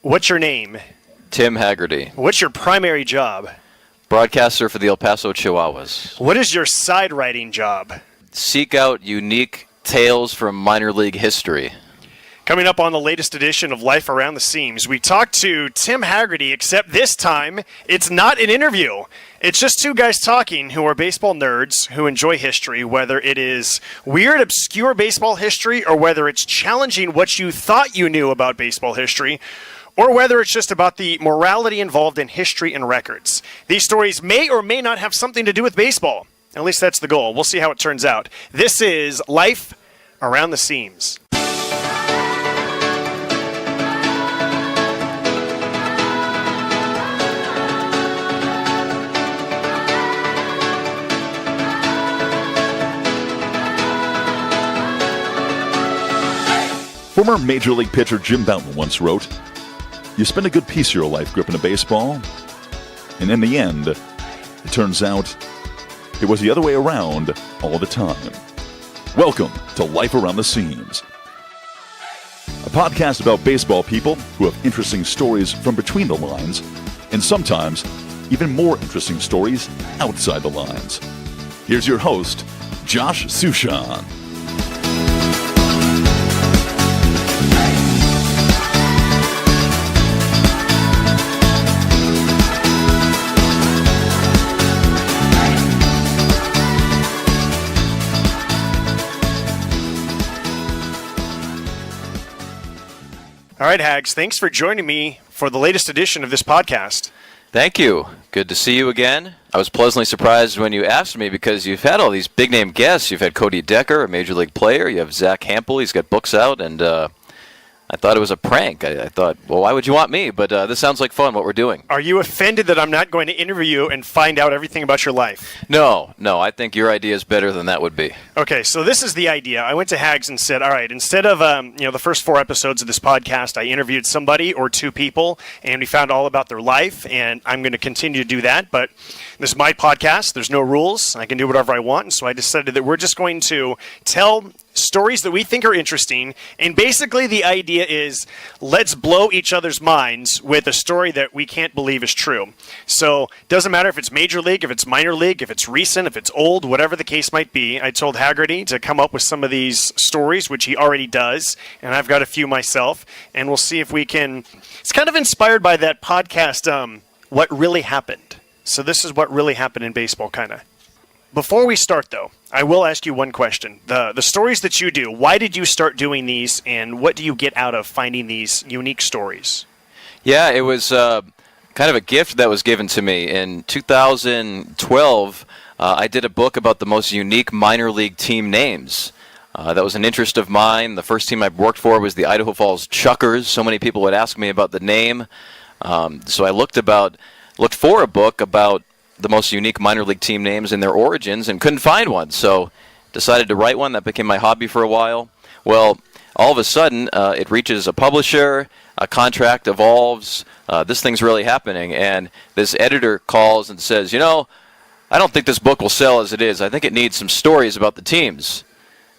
What's your name? Tim Hagerty. What's your primary job? Broadcaster for the El Paso Chihuahuas. What is your side writing job? Seek out unique tales from minor league history. Coming up on the latest edition of Life Around the Seams, we talked to Tim Hagerty, except this time it's not an interview. It's just two guys talking who are baseball nerds who enjoy history, whether it is weird, obscure baseball history or whether it's challenging what you thought you knew about baseball history, or whether it's just about the morality involved in history and records. These stories may or may not have something to do with baseball. At least that's the goal. We'll see how it turns out. This is Life Around the Seams. Former Major League pitcher Jim Bouton once wrote, "You spend a good piece of your life gripping a baseball, and in the end, it turns out it was the other way around all the time." Welcome to Life Around the Seams, a podcast about baseball people who have interesting stories from between the lines, and sometimes even more interesting stories outside the lines. Here's your host, Josh Sushan. All right, Hags, thanks for joining me for the latest edition of this podcast. Thank you. Good to see you again. I was pleasantly surprised when you asked me because you've had all these big-name guests. You've had Cody Decker, a Major League player. You have Zach Hampel. He's got books out, and I thought it was a prank. I thought, well, why would you want me? But this sounds like fun, what we're doing. Are you offended that I'm not going to interview you and find out everything about your life? No, I think your idea is better than that would be. Okay, so this is the idea. I went to Hags and said, all right, instead of the first 4 episodes of this podcast, I interviewed somebody or 2 people, and we found all about their life, and I'm going to continue to do that. But this is my podcast. There's no rules. I can do whatever I want, and so I decided that we're just going to tell stories that we think are interesting, and basically the idea is let's blow each other's minds with a story that we can't believe is true. So it doesn't matter if it's major league, if it's minor league, if it's recent, if it's old, whatever the case might be. I told Hagerty to come up with some of these stories, which he already does, and I've got a few myself, and we'll see if we can. It's kind of inspired by that podcast, What Really Happened. So this is what really happened in baseball, kind of. Before we start, though, I will ask you one question. The stories that you do, why did you start doing these, and what do you get out of finding these unique stories? Yeah, it was kind of a gift that was given to me. In 2012, I did a book about the most unique minor league team names. That was an interest of mine. The first team I worked for was the Idaho Falls Chuckers. So many people would ask me about the name. So I looked for a book about the most unique minor league team names and their origins and couldn't find one. So decided to write one. That became my hobby for a while. Well, all of a sudden, it reaches a publisher, a contract evolves, this thing's really happening. And this editor calls and says, I don't think this book will sell as it is. I think it needs some stories about the teams.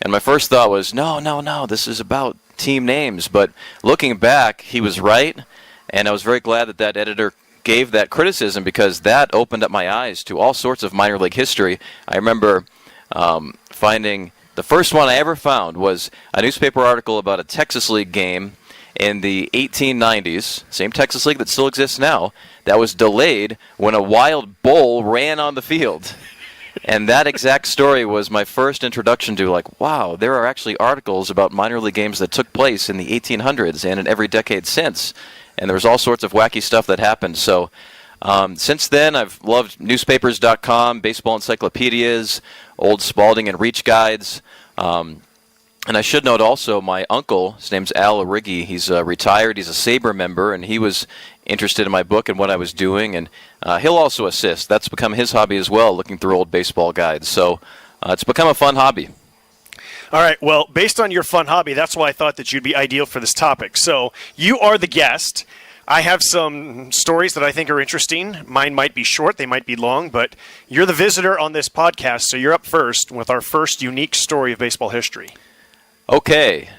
And my first thought was, no, this is about team names. But looking back, he was right. And I was very glad that editor gave that criticism because that opened up my eyes to all sorts of minor league history. I remember finding the first one I ever found was a newspaper article about a Texas League game in the 1890s, same Texas League that still exists now, that was delayed when a wild bull ran on the field. And that exact story was my first introduction to, wow, there are actually articles about minor league games that took place in the 1800s and in every decade since. And there was all sorts of wacky stuff that happened. So since then, I've loved newspapers.com, baseball encyclopedias, old Spalding and Reach guides. And I should note also my uncle, his name's Al Arrighi. He's retired. He's a SABR member, and he was interested in my book and what I was doing. And he'll also assist. That's become his hobby as well, looking through old baseball guides. So it's become a fun hobby. All right, well, based on your fun hobby, that's why I thought that you'd be ideal for this topic. So you are the guest. I have some stories that I think are interesting. Mine might be short, they might be long, but you're the visitor on this podcast, so you're up first with our first unique story of baseball history. Okay,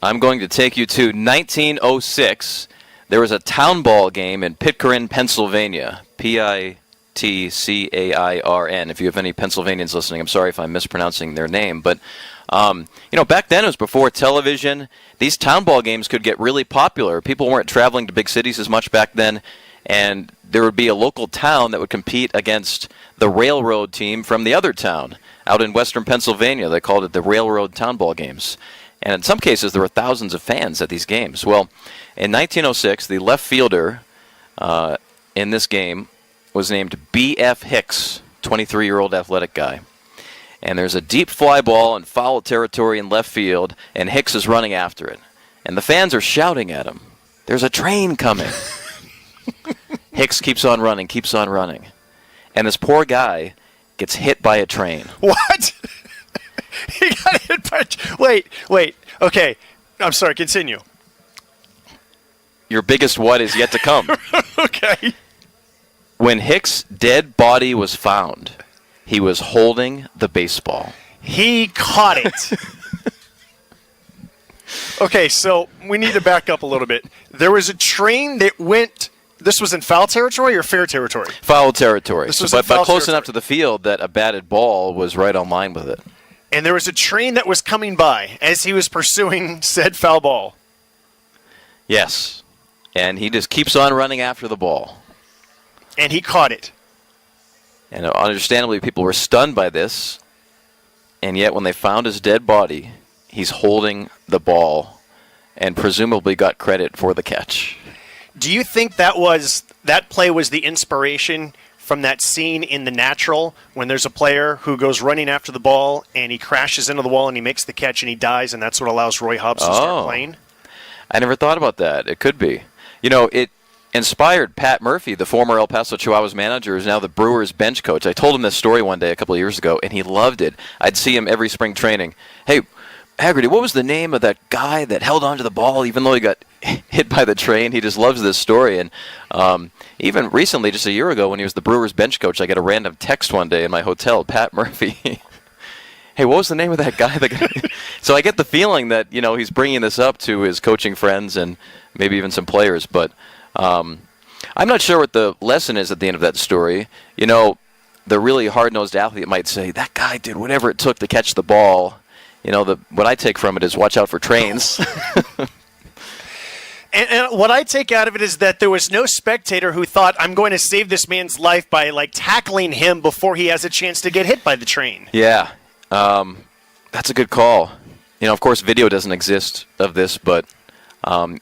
I'm going to take you to 1906. There was a town ball game in Pitcairn, Pennsylvania. Pitcairn. If you have any Pennsylvanians listening, I'm sorry if I'm mispronouncing their name. But, back then it was before television. These town ball games could get really popular. People weren't traveling to big cities as much back then. And there would be a local town that would compete against the railroad team from the other town out in western Pennsylvania. They called it the Railroad Town Ball Games. And in some cases, there were thousands of fans at these games. Well, in 1906, the left fielder in this game was named B.F. Hicks, 23-year-old athletic guy. And there's a deep fly ball in foul territory in left field, and Hicks is running after it. And the fans are shouting at him, "There's a train coming." Hicks keeps on running. And this poor guy gets hit by a train. What? He got hit by a train. Wait. Okay. I'm sorry. Continue. Your biggest what is yet to come. Okay. When Hicks' dead body was found, he was holding the baseball. He caught it. Okay, so we need to back up a little bit. There was a train that went... This was in foul territory or fair territory? Foul territory. But close enough to the field that a batted ball was right on line with it. And there was a train that was coming by as he was pursuing said foul ball. Yes. And he just keeps on running after the ball. And he caught it. And understandably, people were stunned by this. And yet, when they found his dead body, he's holding the ball and presumably got credit for the catch. Do you think that play was the inspiration from that scene in The Natural when there's a player who goes running after the ball and he crashes into the wall and he makes the catch and he dies, and that's what allows Roy Hobbs to start playing? I never thought about that. It could be. It inspired Pat Murphy, the former El Paso Chihuahuas manager, who's now the Brewers bench coach. I told him this story one day a couple of years ago, and he loved it. I'd see him every spring training. "Hey, Hagerty, what was the name of that guy that held onto the ball even though he got hit by the train?" He just loves this story. And even recently, just a year ago, when he was the Brewers bench coach, I get a random text one day in my hotel, Pat Murphy. "Hey, what was the name of that guy?" So I get the feeling that, he's bringing this up to his coaching friends and maybe even some players. But I'm not sure what the lesson is at the end of that story. The really hard-nosed athlete might say, "That guy did whatever it took to catch the ball." What I take from it is watch out for trains. And what I take out of it is that there was no spectator who thought, "I'm going to save this man's life by tackling him before he has a chance to get hit by the train." Yeah, that's a good call. Of course, video doesn't exist of this, but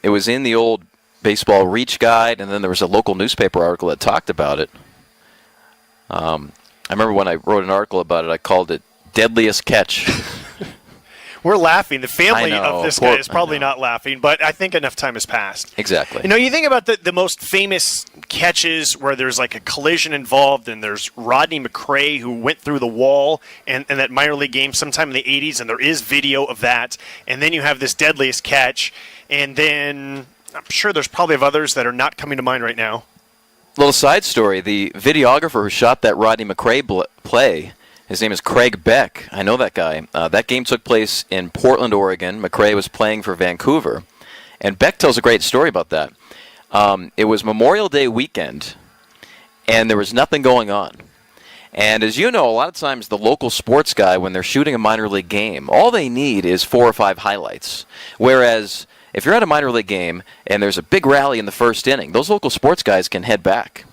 it was in the old baseball reach guide, and then there was a local newspaper article that talked about it. I remember when I wrote an article about it, I called it "Deadliest Catch." We're laughing. The family I know, of this guy is probably not laughing, but I think enough time has passed. Exactly. You think about the most famous catches where there's a collision involved, and there's Rodney McRae who went through the wall in that minor league game sometime in the 80s, and there is video of that. And then you have this deadliest catch, and then I'm sure there's probably others that are not coming to mind right now. Little side story, the videographer who shot that Rodney McRae play, his name is Craig Beck. I know that guy. That game took place in Portland, Oregon. McRae was playing for Vancouver. And Beck tells a great story about that. It was Memorial Day weekend, and there was nothing going on. And as you know, a lot of times the local sports guy, when they're shooting a minor league game, all they need is 4 or 5 highlights. Whereas if you're at a minor league game and there's a big rally in the first inning, those local sports guys can head back.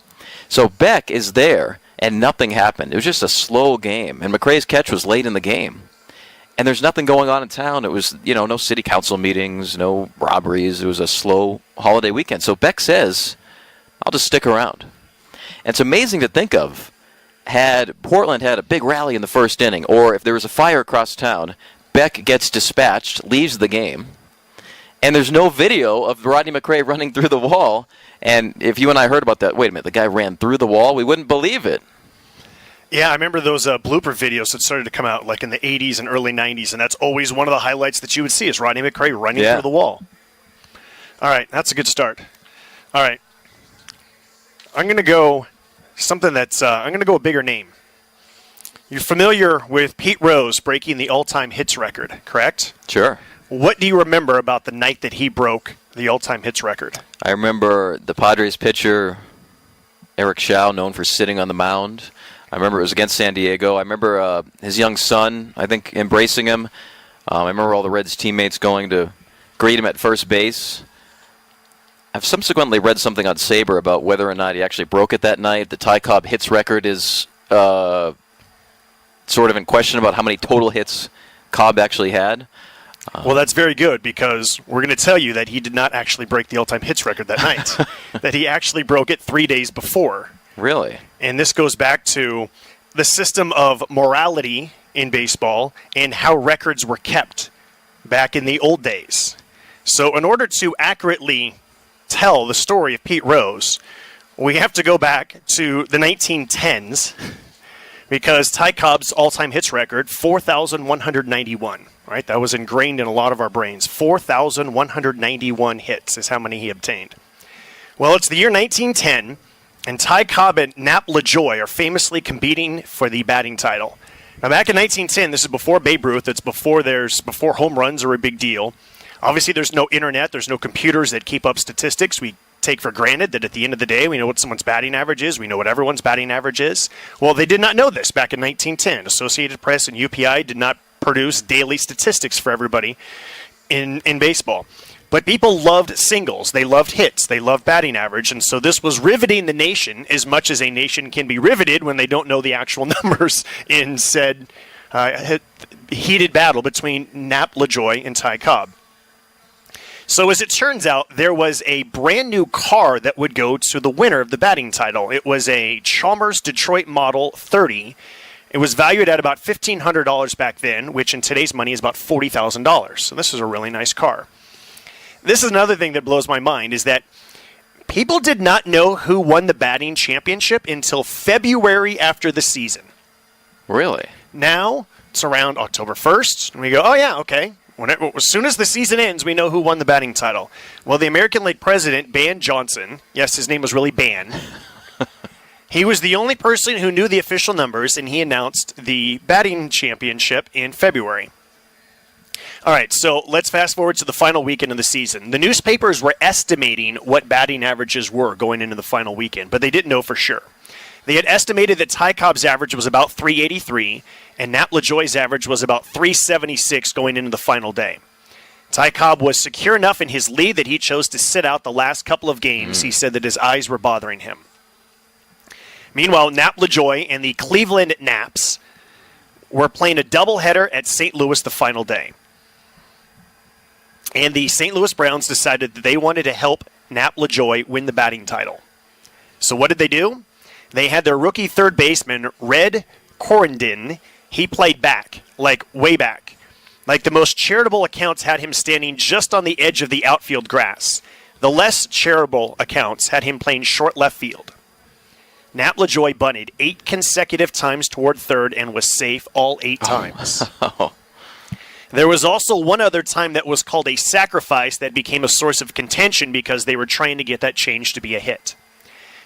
So Beck is there, and nothing happened. It was just a slow game. And McRae's catch was late in the game. And there's nothing going on in town. It was, no city council meetings, no robberies. It was a slow holiday weekend. So Beck says, "I'll just stick around." And it's amazing to think of. Had Portland had a big rally in the first inning, or if there was a fire across town, Beck gets dispatched, leaves the game, and there's no video of Rodney McRae running through the wall. And if you and I heard about that, wait a minute, the guy ran through the wall, we wouldn't believe it. Yeah, I remember those blooper videos that started to come out in the 80s and early 90s, and that's always one of the highlights that you would see is Rodney McRae running through the wall. All right, that's a good start. All right. I'm going to go something that's I'm going to go a bigger name. You're familiar with Pete Rose breaking the all-time hits record, correct? Sure. What do you remember about the night that he broke the all-time hits record? I remember the Padres pitcher, Eric Shaw, known for sitting on the mound. I remember it was against San Diego. I remember his young son, I think, embracing him. I remember all the Reds teammates going to greet him at first base. I've subsequently read something on Saber about whether or not he actually broke it that night. The Ty Cobb hits record is sort of in question about how many total hits Cobb actually had. Well, that's very good, because we're going to tell you that he did not actually break the all-time hits record that night. That he actually broke it 3 days before. Really? And this goes back to the system of morality in baseball and how records were kept back in the old days. So in order to accurately tell the story of Pete Rose, we have to go back to the 1910s, because Ty Cobb's all-time hits record, 4,191, right? That was ingrained in a lot of our brains. 4,191 hits is how many he obtained. Well, it's the year 1910, and Ty Cobb and Nap LaJoie are famously competing for the batting title. Now, back in 1910, this is before Babe Ruth. It's before home runs are a big deal. Obviously, there's no internet. There's no computers that keep up statistics. We take for granted that at the end of the day, we know what someone's batting average is. We know what everyone's batting average is. Well, they did not know this back in 1910. Associated Press and UPI did not produce daily statistics for everybody in baseball. But people loved singles. They loved hits. They loved batting average. And so this was riveting the nation as much as a nation can be riveted when they don't know the actual numbers in said heated battle between Nap LaJoie and Ty Cobb. So as it turns out, there was a brand new car that would go to the winner of the batting title. It was a Chalmers Detroit Model 30. It was valued at about $1,500 back then, which in today's money is about $40,000. So this is a really nice car. This is another thing that blows my mind, is that people did not know who won the batting championship until February after the season. Really? Now, it's around October 1st, and we go, oh yeah, okay. As soon as the season ends, we know who won the batting title. Well, the American League president, Ban Johnson, yes, his name was really Ban, he was the only person who knew the official numbers, and he announced the batting championship in February. All right, so let's fast forward to the final weekend of the season. The newspapers were estimating what batting averages were going into the final weekend, but they didn't know for sure. They had estimated that Ty Cobb's average was about 383, and Nap LaJoie's average was about 376 going into the final day. Ty Cobb was secure enough in his lead that he chose to sit out the last couple of games. He said that his eyes were bothering him. Meanwhile, Nap LaJoie and the Cleveland Naps were playing a doubleheader at St. Louis the final day. And the St. Louis Browns decided that they wanted to help Nap LaJoie win the batting title. So what did they do? They had their rookie third baseman, Red Correndon. He played back, like way back. Like the most charitable accounts had him standing just on the edge of the outfield grass. The less charitable accounts had him playing short left field. Nap LaJoie bunted 8 consecutive times toward third and was safe all 8 times. There was also one other time that was called a sacrifice that became a source of contention because they were trying to get that change to be a hit.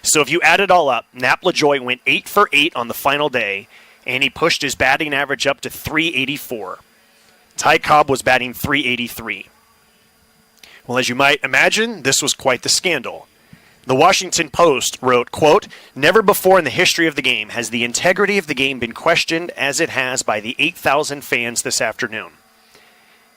So if you add it all up, Nap LaJoie went 8 for 8 on the final day, and he pushed his batting average up to 384. Ty Cobb was batting 383. Well, as you might imagine, this was quite the scandal. The Washington Post wrote, quote, "Never before in the history of the game has the integrity of the game been questioned as it has by the 8,000 fans this afternoon."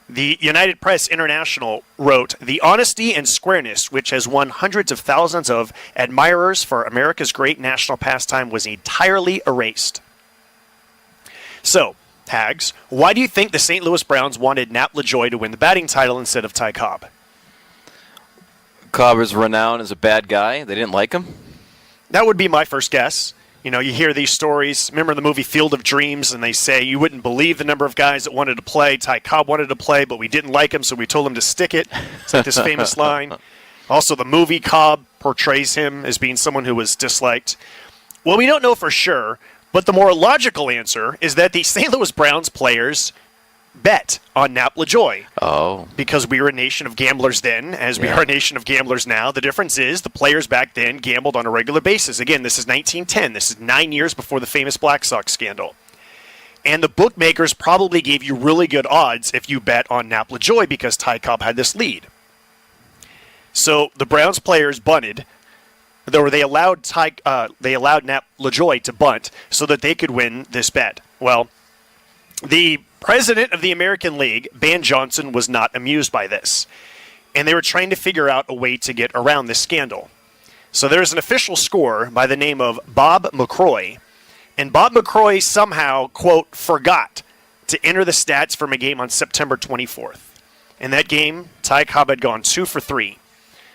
The United Press International wrote, "The honesty and squareness which has won hundreds of thousands of admirers for America's great national pastime was entirely erased." So, Hags, why do you think the St. Louis Browns wanted Nap LaJoie to win the batting title instead of Ty Cobb? Cobb is renowned as a bad guy. They didn't like him? That would be my first guess. You know, you hear these stories. Remember the movie Field of Dreams, and they say you wouldn't believe the number of guys that wanted to play. Ty Cobb wanted to play, but we didn't like him, so we told him to stick it. It's like this famous line. Also, the movie Cobb portrays him as being someone who was disliked. Well, we don't know for sure, but the more logical answer is that the St. Louis Browns players bet on Nap LaJoie. Oh. Because we were a nation of gamblers then, as we are a nation of gamblers now. The difference is the players back then gambled on a regular basis. Again, this is 1910. This is 9 years before the famous Black Sox scandal. And the bookmakers probably gave you really good odds if you bet on Nap LaJoie because Ty Cobb had this lead. So the Browns players bunted, or they allowed Nap LaJoie to bunt so that they could win this bet. Well, the president of the American League, Ban Johnson, was not amused by this, and they were trying to figure out a way to get around this scandal. So there's an official scorer by the name of Bob McCroy, and Bob McCroy somehow, quote, forgot to enter the stats from a game on September 24th. In that game, Ty Cobb had gone 2 for 3.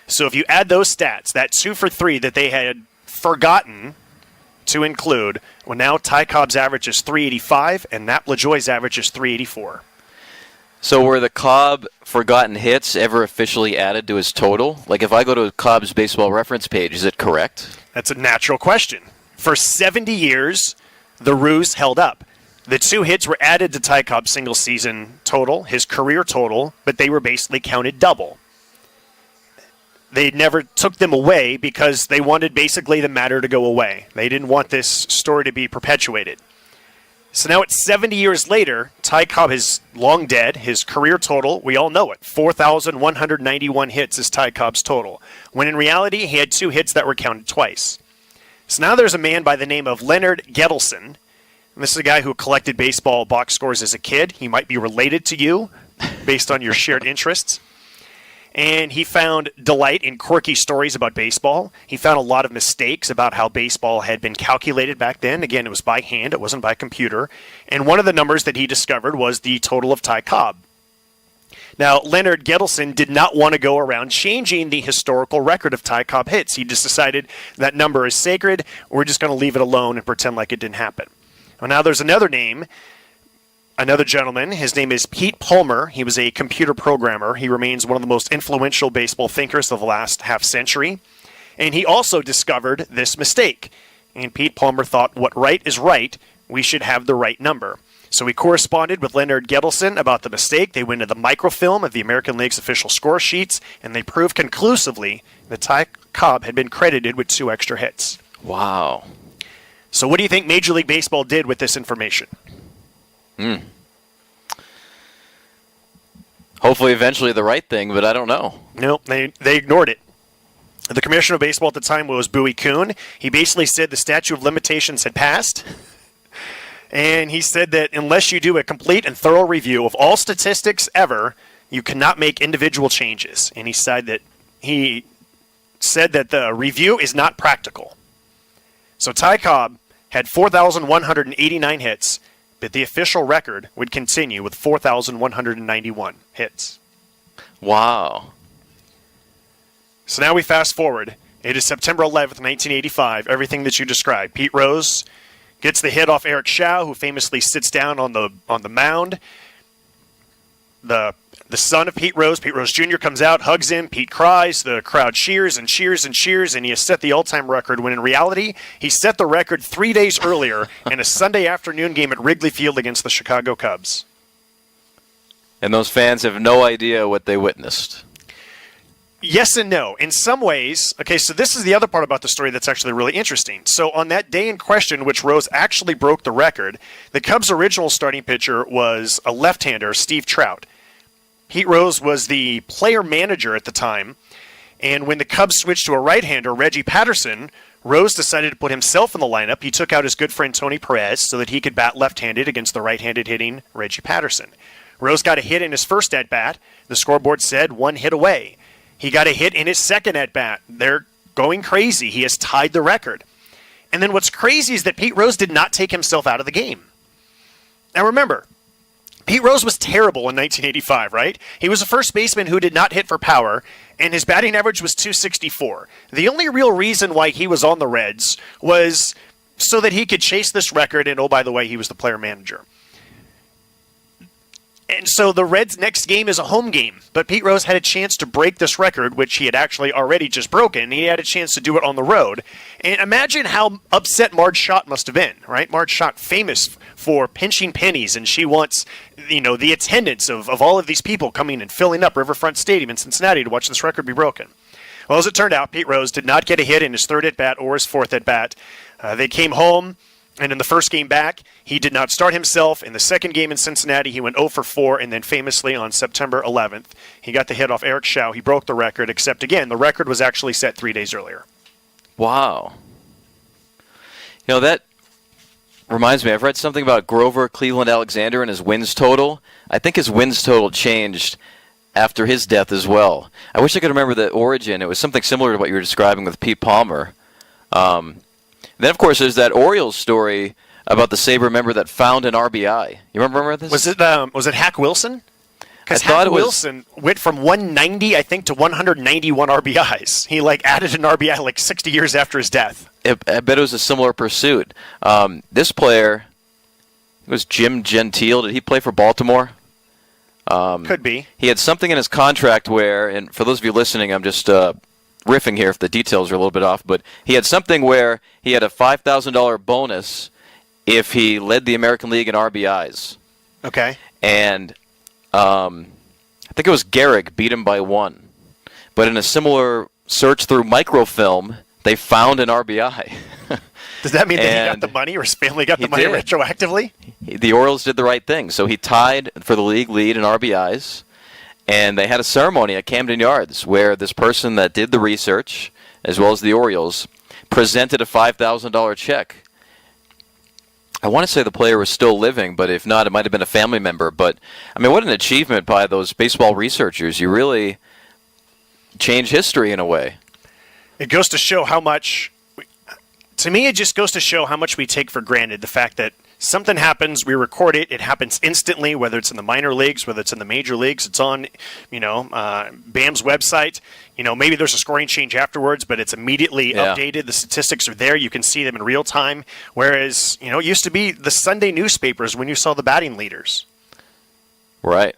So if you add those stats, that 2 for 3 that they had forgotten to include, well, now Ty Cobb's average is 385, and Nap LaJoie's average is 384. So were the Cobb forgotten hits ever officially added to his total? Like if I go to Cobb's baseball reference page, is it correct? That's a natural question. For 70 years, the ruse held up. The 2 hits were added to Ty Cobb's single season total, his career total, but they were basically counted double. They never took them away because they wanted basically the matter to go away. They didn't want this story to be perpetuated. So now it's 70 years later, Ty Cobb is long dead. His career total, we all know it, 4,191 hits is Ty Cobb's total, when in reality he had 2 hits that were counted twice. So now there's a man by the name of Leonard Gettleson. And this is a guy who collected baseball box scores as a kid. He might be related to you based on your shared interests. And he found delight in quirky stories about baseball. He found a lot of mistakes about how baseball had been calculated back then. Again, it was by hand. It wasn't by computer. And one of the numbers that he discovered was the total of Ty Cobb. Now, Leonard Gettleson did not want to go around changing the historical record of Ty Cobb hits. He just decided that number is sacred. We're just going to leave it alone and pretend like it didn't happen. Well, now there's another name. Another gentleman, his name is Pete Palmer. He was a computer programmer. He remains one of the most influential baseball thinkers of the last half century. And he also discovered this mistake. And Pete Palmer thought, what right is right, we should have the right number. So he corresponded with Leonard Gettleson about the mistake. They went to the microfilm of the American League's official score sheets, and they proved conclusively that Ty Cobb had been credited with 2 extra hits. Wow. So what do you think Major League Baseball did with this information? Hopefully eventually the right thing, but I don't know. No, they ignored it. The commissioner of baseball at the time was Bowie Kuhn. He basically said the statute of limitations had passed. And he said that unless you do a complete and thorough review of all statistics ever, you cannot make individual changes. And he said that the review is not practical. So Ty Cobb had 4,189 hits, but the official record would continue with 4,191 hits. Wow. So now we fast forward. It is September 11th, 1985. Everything that you described. Pete Rose gets the hit off Eric Schau, who famously sits down on the mound. The son of Pete Rose Jr., comes out, hugs him. Pete cries. The crowd cheers and cheers and cheers, and he has set the all-time record, when in reality, he set the record 3 days earlier in a Sunday afternoon game at Wrigley Field against the Chicago Cubs. And those fans have no idea what they witnessed. Yes and no. In some ways, okay, so this is the other part about the story that's actually really interesting. So on that day in question, which Rose actually broke the record, the Cubs' original starting pitcher was a left-hander, Steve Trout. Pete Rose was the player manager at the time, and when the Cubs switched to a right-hander, Reggie Patterson, Rose decided to put himself in the lineup. He took out his good friend Tony Perez so that he could bat left-handed against the right-handed hitting Reggie Patterson. Rose got a hit in his first at-bat. The scoreboard said 1 hit away. He got a hit in his second at-bat. They're going crazy. He has tied the record. And then what's crazy is that Pete Rose did not take himself out of the game. Now remember, Pete Rose was terrible in 1985, right? He was a first baseman who did not hit for power, and his batting average was .264. The only real reason why he was on the Reds was so that he could chase this record, and oh, by the way, he was the player manager. And so the Reds' next game is a home game, but Pete Rose had a chance to break this record, which he had actually already just broken. He had a chance to do it on the road. And imagine how upset Marge Schott must have been, right? Marge Schott, famous for pinching pennies, and she wants, the attendance of all of these people coming and filling up Riverfront Stadium in Cincinnati to watch this record be broken. Well, as it turned out, Pete Rose did not get a hit in his third at-bat or his fourth at-bat. They came home. And in the first game back, he did not start himself. In the second game in Cincinnati, he went 0 for 4, and then famously on September 11th, he got the hit off Eric Schau. He broke the record, except again, the record was actually set 3 days earlier. Wow. That reminds me, I've read something about Grover Cleveland Alexander and his wins total. I think his wins total changed after his death as well. I wish I could remember the origin. It was something similar to what you were describing with Pete Palmer. Then, of course, there's that Orioles story about the Sabre member that found an RBI. You remember this? Was it Hack Wilson? Because I thought Hack it was- Wilson went from 190, I think, to 191 RBIs. He added an RBI 60 years after his death. I bet it was a similar pursuit. This player, it was Jim Gentile. Did he play for Baltimore? Could be. He had something in his contract where, and for those of you listening, I'm just riffing here if the details are a little bit off, but he had something where he had a $5,000 bonus if he led the American League in RBIs. Okay. And I think it was Gehrig beat him by 1. But in a similar search through microfilm, they found an RBI. Does that mean that he got And the money or his family got he the money did. retroactively? The Orioles did the right thing. So he tied for the league lead in RBIs, and they had a ceremony at Camden Yards where this person that did the research, as well as the Orioles, presented a $5,000 check. I want to say the player was still living, but if not, it might have been a family member. But, I mean, what an achievement by those baseball researchers. You really change history in a way. It goes to show how much, to me, it just goes to show how much we take for granted. The fact that something happens, we record it, it happens instantly, whether it's in the minor leagues, whether it's in the major leagues, it's on, BAM's website. Maybe there's a scoring change afterwards, but it's immediately updated. The statistics are there. You can see them in real time. Whereas, it used to be the Sunday newspapers when you saw the batting leaders. Right.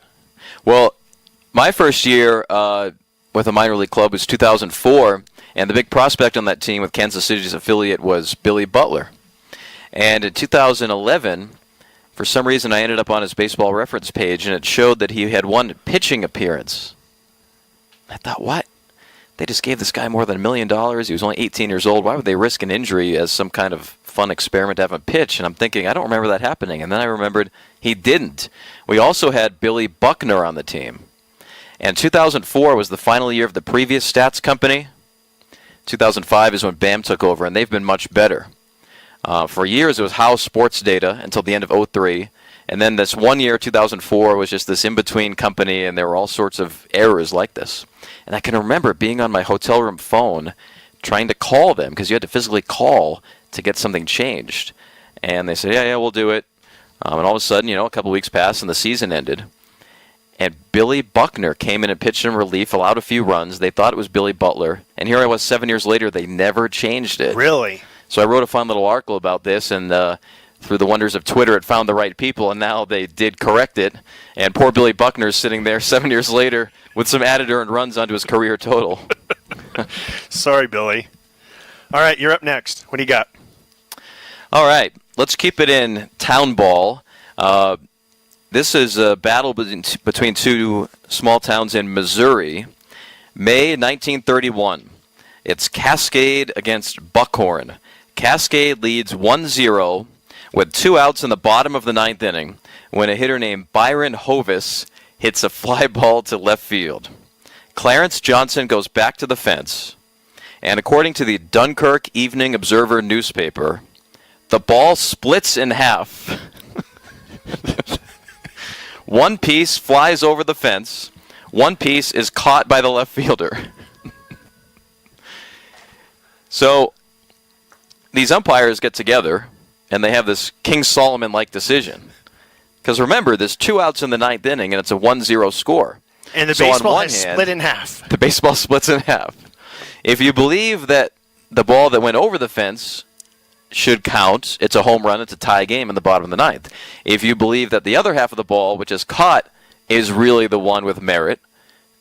Well, my first year with a minor league club was 2004, and the big prospect on that team with Kansas City's affiliate was Billy Butler. And in 2011, for some reason, I ended up on his baseball reference page, and it showed that he had one pitching appearance. I thought, what? They just gave this guy more than $1 million. He was only 18 years old. Why would they risk an injury as some kind of fun experiment to have him pitch? And I'm thinking, I don't remember that happening. And then I remembered he didn't. We also had Billy Buckner on the team. And 2004 was the final year of the previous stats company. 2005 is when BAM took over, and they've been much better. For years, it was House Sports Data until the end of 2003. And then this one year, 2004, was just this in-between company, and there were all sorts of errors like this. And I can remember being on my hotel room phone trying to call them, because you had to physically call to get something changed. And they said, yeah, we'll do it. And all of a sudden, a couple weeks passed, and the season ended. And Billy Buckner came in and pitched in relief, allowed a few runs. They thought it was Billy Butler. And here I was 7 years later, they never changed it. Really? So I wrote a fun little article about this, and through the wonders of Twitter, it found the right people, and now they did correct it. And poor Billy Buckner's sitting there 7 years later with some added earned runs onto his career total. Sorry, Billy. All right, you're up next. What do you got? All right, let's keep it in town ball. This is a battle between two small towns in Missouri. May 1931. It's Cascade against Buckhorn. Cascade leads 1-0 with 2 outs in the bottom of the 9th inning when a hitter named Byron Hovis hits a fly ball to left field. Clarence Johnson goes back to the fence, and according to the Dunkirk Evening Observer newspaper, the ball splits in half. One piece flies over the fence. One piece is caught by the left fielder. So these umpires get together, and they have this King Solomon-like decision. Because remember, there's 2 outs in the 9th inning, and it's a 1-0 score. And the So on baseball one has hand, split in half. The baseball splits in half. If you believe that the ball that went over the fence should count, it's a home run, it's a tie game in the bottom of the 9th. If you believe that the other half of the ball, which is caught, is really the one with merit,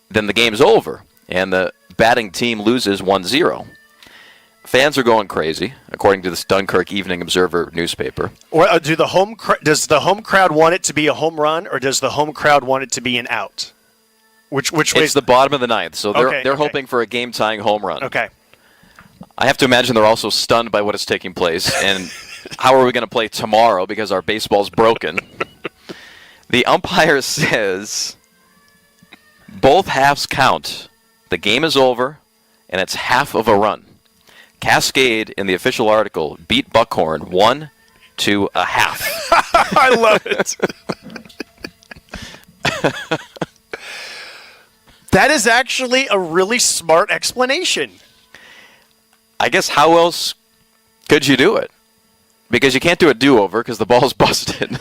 then the game's over, and the batting team loses 1-0. Fans are going crazy, according to this Dunkirk Evening Observer newspaper. Or does the home crowd want it to be a home run, or does the home crowd want it to be an out? Which way? It's the bottom of the 9th, so they're Okay. hoping for a game-tying home run. Okay. I have to imagine they're also stunned by what is taking place, and how are we going to play tomorrow because our baseball's broken? The umpire says both halves count. The game is over, and it's half of a run. Cascade, in the official article, beat Buckhorn 1 to a half. I love it. That is actually a really smart explanation. I guess how else could you do it? Because you can't do a do-over because the ball's busted.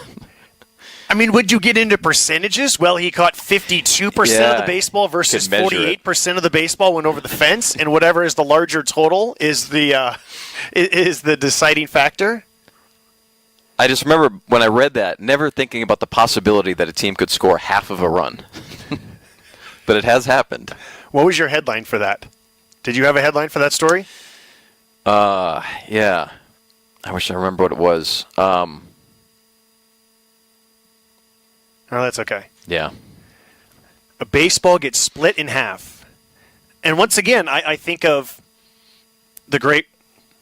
I mean, would you get into percentages? Well, he caught 52% of the baseball versus 48% of the baseball went over the fence, and whatever is the larger total is the deciding factor. I just remember when I read that, never thinking about the possibility that a team could score half of a run. But it has happened. What was your headline for that? Did you have a headline for that story? Yeah. I wish I remember what it was. Oh, that's okay. Yeah. A baseball gets split in half. And once again, I think of the great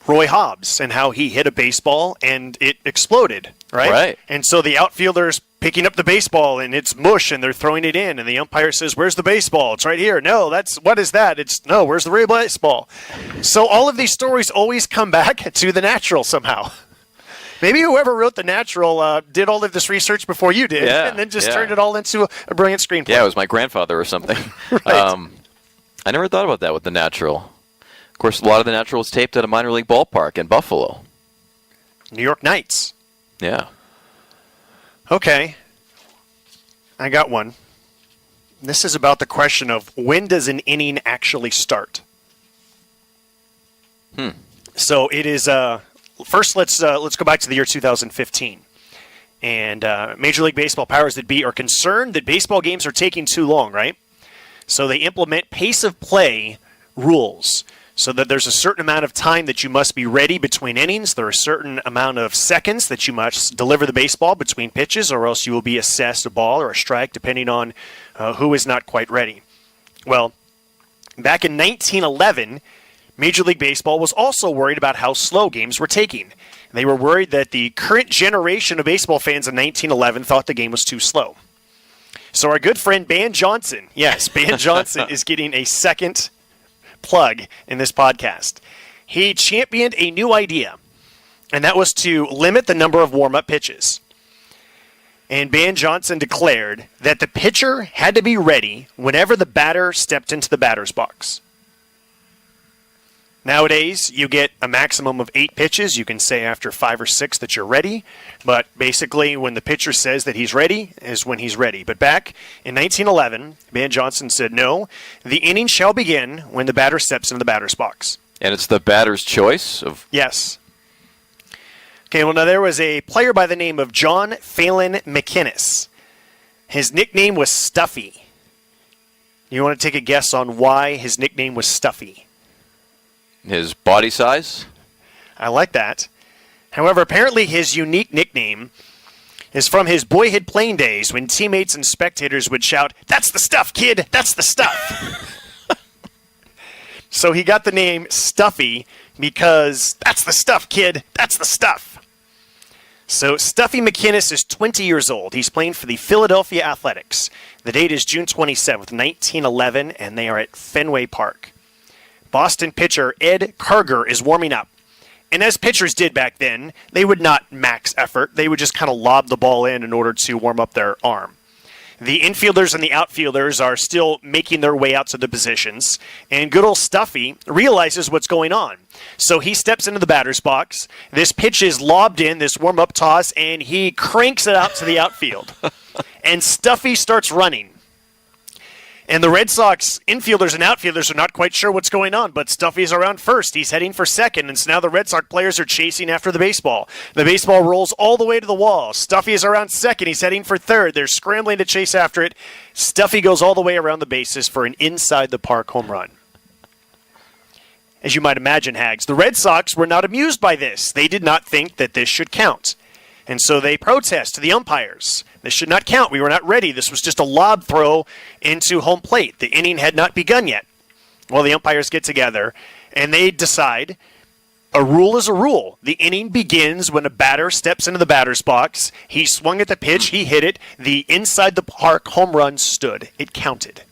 Roy Hobbs and how he hit a baseball and it exploded, right? Right. And so the outfielder's picking up the baseball and it's mush and they're throwing it in and the umpire says, "Where's the baseball?" "It's right here." "No, what is that?" "No, where's the real baseball?" So all of these stories always come back to the natural somehow. Maybe whoever wrote The Natural did all of this research before you did, and then just turned it all into a brilliant screenplay. Yeah, it was my grandfather or something. Right. I never thought about that with The Natural. Of course, a lot of The Natural was taped at a minor league ballpark in Buffalo. New York Knights. Yeah. Okay. I got one. This is about the question of when does an inning actually start? So it is... First, let's go back to the year 2015. And Major League Baseball powers that be are concerned that baseball games are taking too long, right? So they implement pace of play rules so that there's a certain amount of time that you must be ready between innings. There are a certain amount of seconds that you must deliver the baseball between pitches, or else you will be assessed a ball or a strike, depending on who is not quite ready. Well, back in 1911... Major League Baseball was also worried about how slow games were taking. They were worried that the current generation of baseball fans in 1911 thought the game was too slow. So our good friend Ban Johnson, yes, Ban Johnson is getting a second plug in this podcast. He championed a new idea, and that was to limit the number of warm-up pitches. And Ban Johnson declared that the pitcher had to be ready whenever the batter stepped into the batter's box. Nowadays, you get a maximum of 8 pitches. You can say after 5 or 6 that you're ready. But basically, when the pitcher says that he's ready, is when he's ready. But back in 1911, Ban Johnson said, no, the inning shall begin when the batter steps into the batter's box. And it's the batter's choice of... Yes. Okay, well, now there was a player by the name of John Phelan McInnes. His nickname was Stuffy. You want to take a guess on why his nickname was Stuffy? His body size? I like that. However, apparently his unique nickname is from his boyhood playing days when teammates and spectators would shout, "That's the stuff, kid! That's the stuff!" So he got the name Stuffy because that's the stuff, kid! That's the stuff! So Stuffy McInnes is 20 years old. He's playing for the Philadelphia Athletics. The date is June 27th, 1911, and they are at Fenway Park. Boston pitcher Ed Karger is warming up. And as pitchers did back then, they would not max effort. They would just kind of lob the ball in order to warm up their arm. The infielders and the outfielders are still making their way out to the positions. And good old Stuffy realizes what's going on. So he steps into the batter's box. This pitch is lobbed in, this warm-up toss, and he cranks it out to the outfield. And Stuffy starts running. And the Red Sox infielders and outfielders are not quite sure what's going on, but Stuffy's around first. He's heading for second, and so now the Red Sox players are chasing after the baseball. The baseball rolls all the way to the wall. Stuffy is around second. He's heading for third. They're scrambling to chase after it. Stuffy goes all the way around the bases for an inside-the-park home run. As you might imagine, Hags, the Red Sox were not amused by this. They did not think that this should count. And so they protest to the umpires. This should not count. We were not ready. This was just a lob throw into home plate. The inning had not begun yet. Well, the umpires get together, and they decide A rule is a rule. The inning begins when a batter steps into the batter's box. He swung at the pitch. He hit it. The inside the park home run stood. It counted.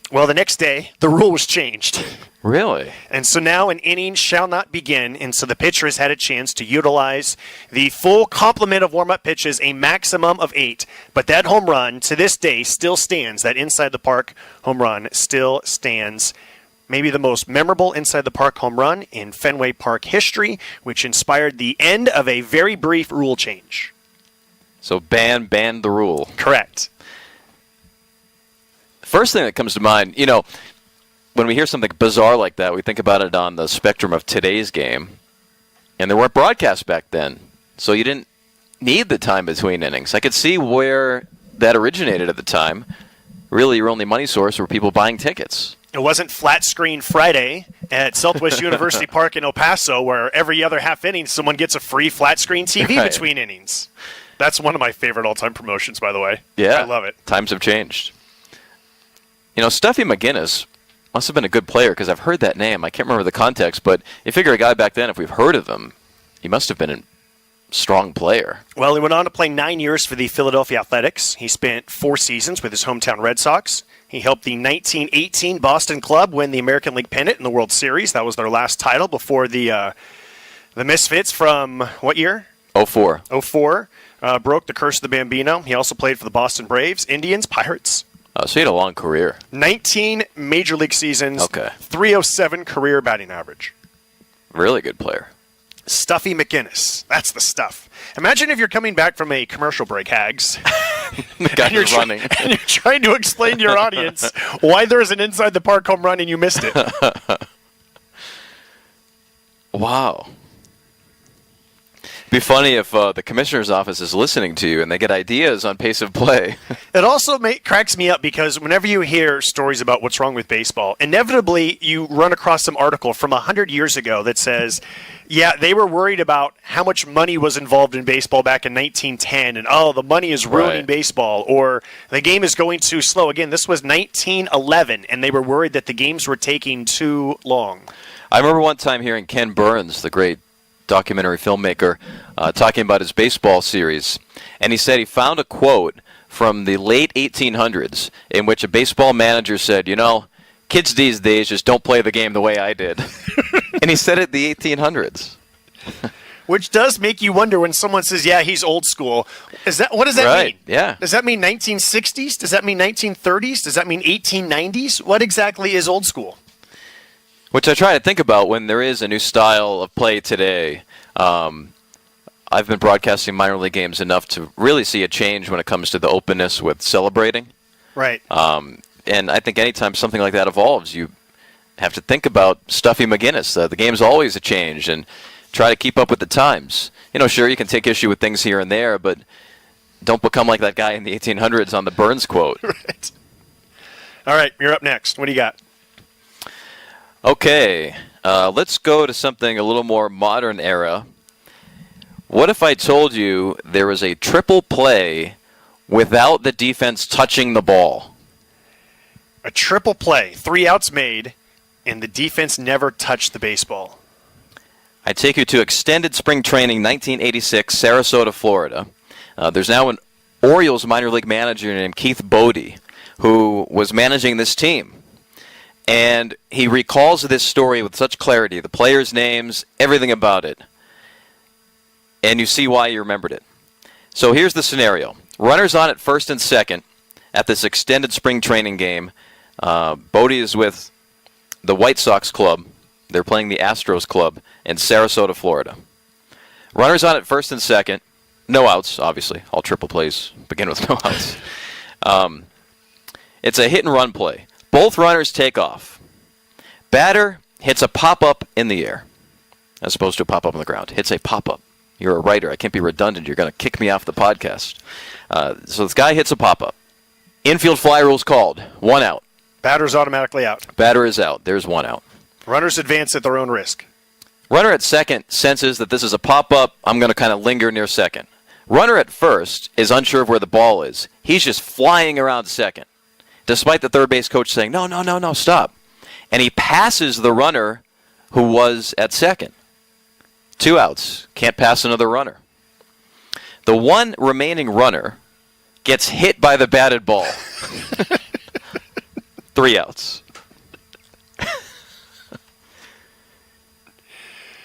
Well, the next day, the rule was changed. Really? And so now an inning shall not begin, and so the pitcher has had a chance to utilize the full complement of warm-up pitches, a maximum of 8. But that home run, to this day, still stands. That inside-the-park home run still stands. Maybe the most memorable inside-the-park home run in Fenway Park history, which inspired the end of a very brief rule change. So ban the rule. Correct. First thing that comes to mind, when we hear something bizarre like that, we think about it on the spectrum of today's game. And there weren't broadcasts back then, so you didn't need the time between innings. I could see where that originated at the time. Really, your only money source were people buying tickets. It wasn't Flat Screen Friday at Southwest University Park in El Paso, where every other half inning someone gets a free flat screen TV Right. between innings. That's one of my favorite all-time promotions, by the way. Yeah. I love it. Times have changed. Stuffy McGinnis must have been a good player because I've heard that name. I can't remember the context, but you figure a guy back then, if we've heard of him, he must have been a strong player. Well, he went on to play 9 years for the Philadelphia Athletics. He spent 4 seasons with his hometown Red Sox. He helped the 1918 Boston club win the American League pennant in the World Series. That was their last title before the Misfits from what year? 04. 04. Broke the curse of the Bambino. He also played for the Boston Braves, Indians, Pirates. So he had a long career. 19 major league seasons, Okay. 307 career batting average. Really good player. Stuffy McGinnis. That's the stuff. Imagine if you're coming back from a commercial break, Hags. The guy you're was running. and you're trying to explain to your audience why there's an inside the park home run and you missed it. Wow. Be funny if the commissioner's office is listening to you and they get ideas on pace of play. It also cracks me up because whenever you hear stories about what's wrong with baseball, inevitably you run across some article from 100 years ago that says, yeah, they were worried about how much money was involved in baseball back in 1910, and the money is ruining Right. baseball, or the game is going too slow. Again, this was 1911, and they were worried that the games were taking too long. I remember one time hearing Ken Burns, the great documentary filmmaker, talking about his baseball series, and he said he found a quote from the late 1800s in which a baseball manager said, kids these days just don't play the game the way I did. And he said it in the 1800s. Which does make you wonder when someone says, yeah, he's old school. What does that Right, mean? yeah. Does that mean 1960s? Does that mean 1930s? Does that mean 1890s? What exactly is old school? Which I try to think about when there is a new style of play today. I've been broadcasting minor league games enough to really see a change when it comes to the openness with celebrating. Right. And I think anytime something like that evolves, you have to think about Stuffy McGinnis. The game's always a change, and try to keep up with the times. Sure, you can take issue with things here and there, but don't become like that guy in the 1800s on the Burns quote. Right. All right, you're up next. What do you got? Okay, let's go to something a little more modern era. What if I told you there was a triple play without the defense touching the ball? A triple play, 3 outs made, and the defense never touched the baseball. I take you to extended spring training, 1986, Sarasota, Florida. There's now an Orioles minor league manager named Keith Bodie who was managing this team. And he recalls this story with such clarity, the players' names, everything about it. And you see why he remembered it. So here's the scenario. Runners on at first and second at this extended spring training game. Bodie is with the White Sox club. They're playing the Astros club in Sarasota, Florida. Runners on at first and second. No outs, obviously. All triple plays begin with no outs. It's a hit and run play. Both runners take off. Batter hits a pop-up in the air, as opposed to a pop-up on the ground. Hits a pop-up. You're a writer. I can't be redundant. You're going to kick me off the podcast. So this guy hits a pop-up. Infield fly rule's called. 1 out. Batter's automatically out. Batter is out. There's 1 out. Runners advance at their own risk. Runner at second senses that this is a pop-up. I'm going to kind of linger near second. Runner at first is unsure of where the ball is. He's just flying around second, despite the third base coach saying, no, stop. And he passes the runner who was at second. 2 outs. Can't pass another runner. The one remaining runner gets hit by the batted ball. 3 outs.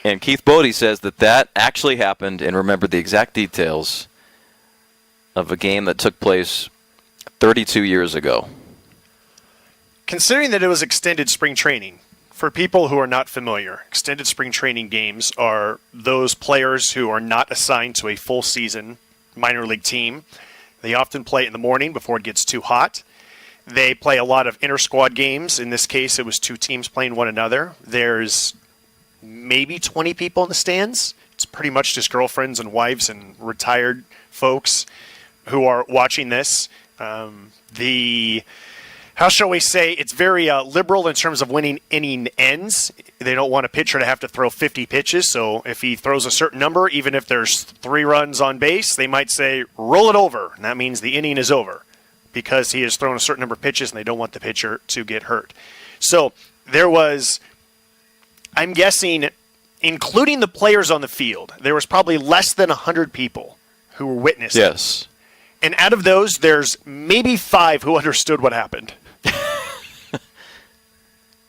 And Keith Bodie says that actually happened and remembered the exact details of a game that took place 32 years ago. Considering that it was extended spring training, for people who are not familiar, extended spring training games are those players who are not assigned to a full season minor league team. They often play in the morning before it gets too hot. They play a lot of inter-squad games. In this case, it was 2 teams playing one another. There's maybe 20 people in the stands. It's pretty much just girlfriends and wives and retired folks who are watching this. How shall we say, it's very liberal in terms of winning inning ends. They don't want a pitcher to have to throw 50 pitches, so if he throws a certain number, even if there's 3 runs on base, they might say, roll it over, and that means the inning is over because he has thrown a certain number of pitches and they don't want the pitcher to get hurt. So there was, I'm guessing, including the players on the field, there was probably less than 100 people who were witnessing. Yes. And out of those, there's maybe 5 who understood what happened.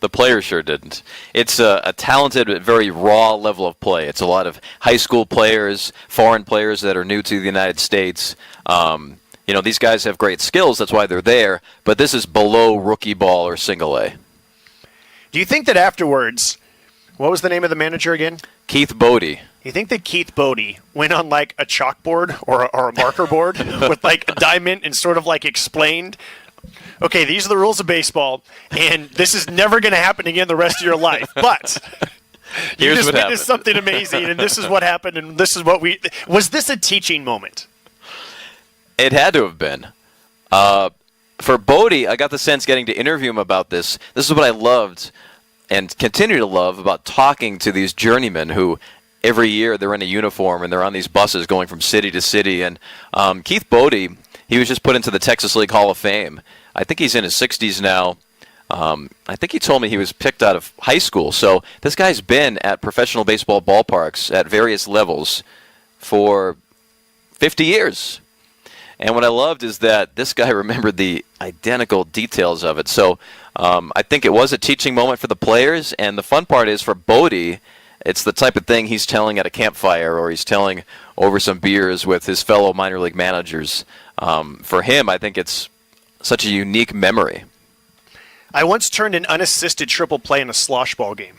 The players sure didn't. It's a talented but very raw level of play. It's a lot of high school players, foreign players that are new to the United States. These guys have great skills. That's why they're there. But this is below rookie ball or single A. Do you think that afterwards, what was the name of the manager again? Keith Bodie. You think that Keith Bodie went on like a chalkboard or a marker board with like a diamond and sort of like explained, okay, these are the rules of baseball, and this is never going to happen again the rest of your life. But you just witnessed something amazing, and this is what happened, and this is what was this a teaching moment? It had to have been. For Bodie, I got the sense getting to interview him about this. This is what I loved and continue to love about talking to these journeymen who every year they're in a uniform and they're on these buses going from city to city. And Keith Bodie, he was just put into the Texas League Hall of Fame. I think he's in his 60s now. I think he told me he was picked out of high school. So this guy's been at professional baseball ballparks at various levels for 50 years. And what I loved is that this guy remembered the identical details of it. So I think it was a teaching moment for the players. And the fun part is for Bodie, it's the type of thing he's telling at a campfire or he's telling over some beers with his fellow minor league managers. For him, I think it's such a unique memory. I once turned an unassisted triple play in a slosh ball game.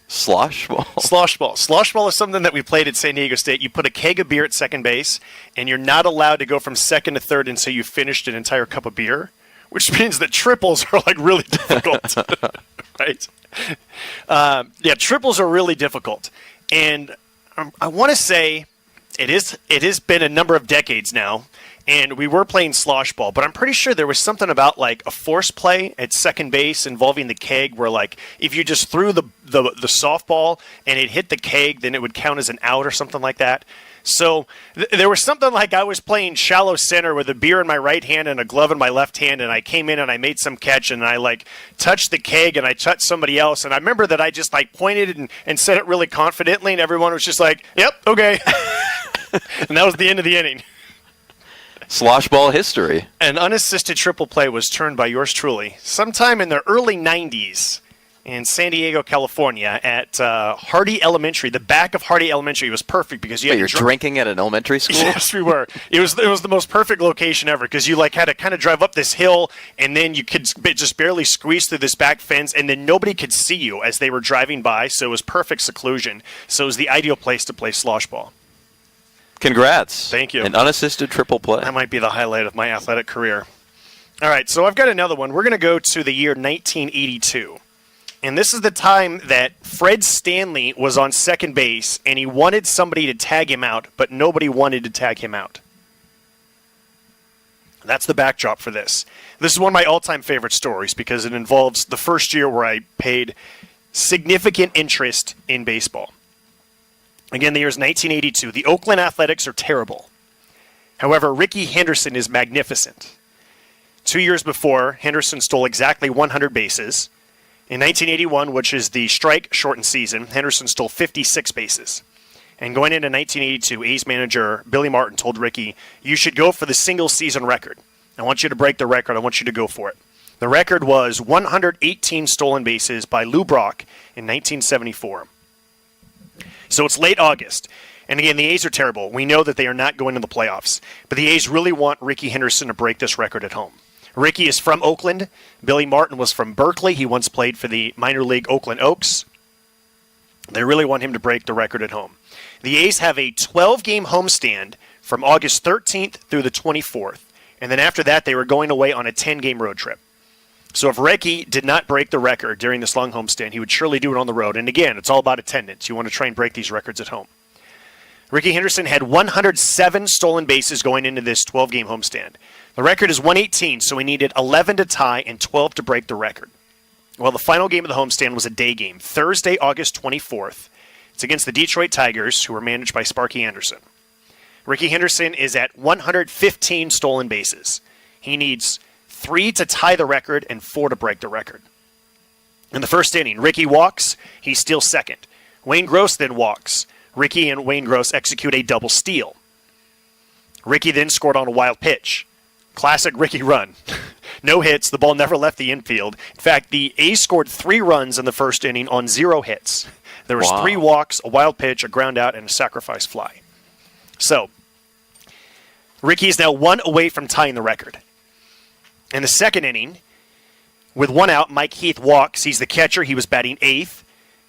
Slosh ball? Slosh ball. Slosh ball is something that we played at San Diego State. You put a keg of beer at second base, and you're not allowed to go from second to third until you finished an entire cup of beer, which means that triples are like really difficult. Right? Triples are really difficult. And I want to say it has been a number of decades now, and we were playing slosh ball, but I'm pretty sure there was something about like a force play at second base involving the keg where like if you just threw the softball and it hit the keg, then it would count as an out or something like that. So there was something like I was playing shallow center with a beer in my right hand and a glove in my left hand, and I came in and I made some catch and I like touched the keg and I touched somebody else, and I remember that I just like pointed and said it really confidently, and everyone was just like, "Yep, okay," and that was the end of the inning. Slosh ball history. An unassisted triple play was turned by yours truly sometime in the early 90s in San Diego, California at Hardy Elementary. The back of Hardy Elementary was perfect because you had you're drinking at an elementary school? Yes, we were. It was the most perfect location ever because you like had to kind of drive up this hill and then you could just barely squeeze through this back fence and then nobody could see you as they were driving by, so it was perfect seclusion. So it was the ideal place to play slosh ball. Congrats. Thank you. An unassisted triple play. That might be the highlight of my athletic career. All right, so I've got another one. We're going to go to the year 1982. And this is the time that Fred Stanley was on second base, and he wanted somebody to tag him out, but nobody wanted to tag him out. That's the backdrop for this. This is one of my all-time favorite stories because it involves the first year where I paid significant interest in baseball. Again, the year is 1982. The Oakland Athletics are terrible. However, Rickey Henderson is magnificent. 2 years before, Henderson stole exactly 100 bases. In 1981, which is the strike-shortened season, Henderson stole 56 bases. And going into 1982, A's manager Billy Martin told Ricky, "You should go for the single-season record. I want you to break the record. I want you to go for it." The record was 118 stolen bases by Lou Brock in 1974. So it's late August. And again, the A's are terrible. We know that they are not going to the playoffs. But the A's really want Ricky Henderson to break this record at home. Ricky is from Oakland. Billy Martin was from Berkeley. He once played for the minor league Oakland Oaks. They really want him to break the record at home. The A's have a 12-game homestand from August 13th through the 24th. And then after that, they were going away on a 10-game road trip. So if Ricky did not break the record during this long homestand, he would surely do it on the road. And again, it's all about attendance. You want to try and break these records at home. Ricky Henderson had 107 stolen bases going into this 12-game homestand. The record is 118, so he needed 11 to tie and 12 to break the record. Well, the final game of the homestand was a day game, Thursday, August 24th. It's against the Detroit Tigers, who were managed by Sparky Anderson. Ricky Henderson is at 115 stolen bases. He needs 3 to tie the record and 4 to break the record. In the first inning, Ricky walks. He steals second. Wayne Gross then walks. Ricky and Wayne Gross execute a double steal. Ricky then scored on a wild pitch. Classic Ricky run. No hits. The ball never left the infield. In fact, the A's scored 3 runs in the first inning on 0 hits. There was 3 walks, a wild pitch, a ground out, and a sacrifice fly. So, Ricky is now 1 away from tying the record. In the second inning, with 1 out, Mike Heath walks. He's the catcher. He was batting 8th,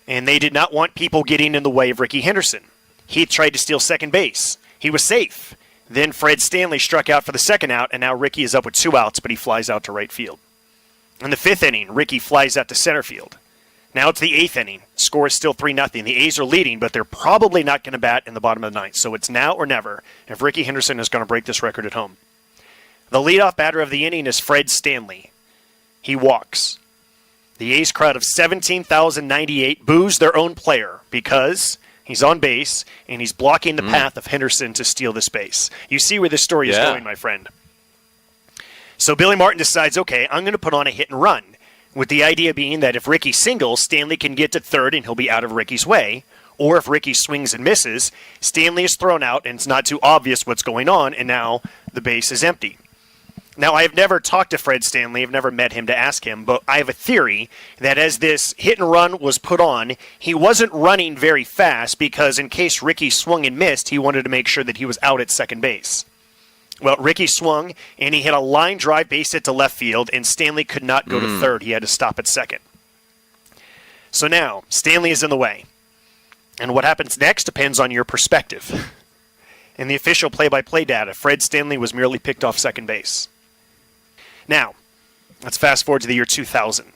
and they did not want people getting in the way of Ricky Henderson. Heath tried to steal second base. He was safe. Then Fred Stanley struck out for the second out, and now Ricky is up with 2 outs, but he flies out to right field. In the 5th inning, Ricky flies out to center field. Now it's the 8th inning. Score is still 3-0. The A's are leading, but they're probably not going to bat in the bottom of the 9th. So it's now or never if Ricky Henderson is going to break this record at home. The leadoff batter of the inning is Fred Stanley. He walks. The A's crowd of 17,098 boos their own player because he's on base and he's blocking the path of Henderson to steal this base. You see where this story is going, my friend. So Billy Martin decides, okay, I'm going to put on a hit and run, with the idea being that if Ricky singles, Stanley can get to third and he'll be out of Ricky's way. Or if Ricky swings and misses, Stanley is thrown out and it's not too obvious what's going on, and now the base is empty. Now, I have never talked to Fred Stanley. I've never met him to ask him, but I have a theory that as this hit and run was put on, he wasn't running very fast because in case Ricky swung and missed, he wanted to make sure that he was out at second base. Well, Ricky swung, and he hit a line drive base hit to left field, and Stanley could not go to third. He had to stop at second. So now, Stanley is in the way. And what happens next depends on your perspective. In the official play-by-play data, Fred Stanley was merely picked off second base. Now, let's fast forward to the year 2000.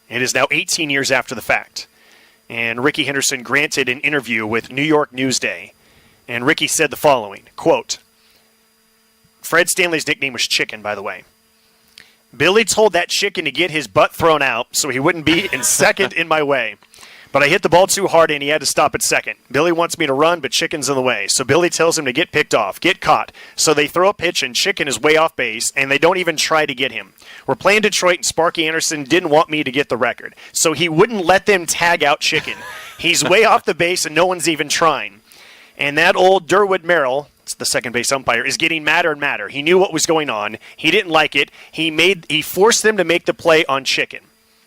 It is now 18 years after the fact. And Ricky Henderson granted an interview with New York Newsday. And Ricky said the following, quote, Fred Stanley's nickname was Chicken, by the way. Billy told that chicken to get his butt thrown out so he wouldn't be in second in my way. But I hit the ball too hard and he had to stop at second. Billy wants me to run, but Chicken's in the way. So Billy tells him to get picked off, get caught. So they throw a pitch and Chicken is way off base and they don't even try to get him. We're playing Detroit and Sparky Anderson didn't want me to get the record. So he wouldn't let them tag out Chicken. He's way off the base and no one's even trying. And that old Durwood Merrill, the second base umpire, is getting madder and madder. He knew what was going on. He didn't like it. He forced them to make the play on Chicken.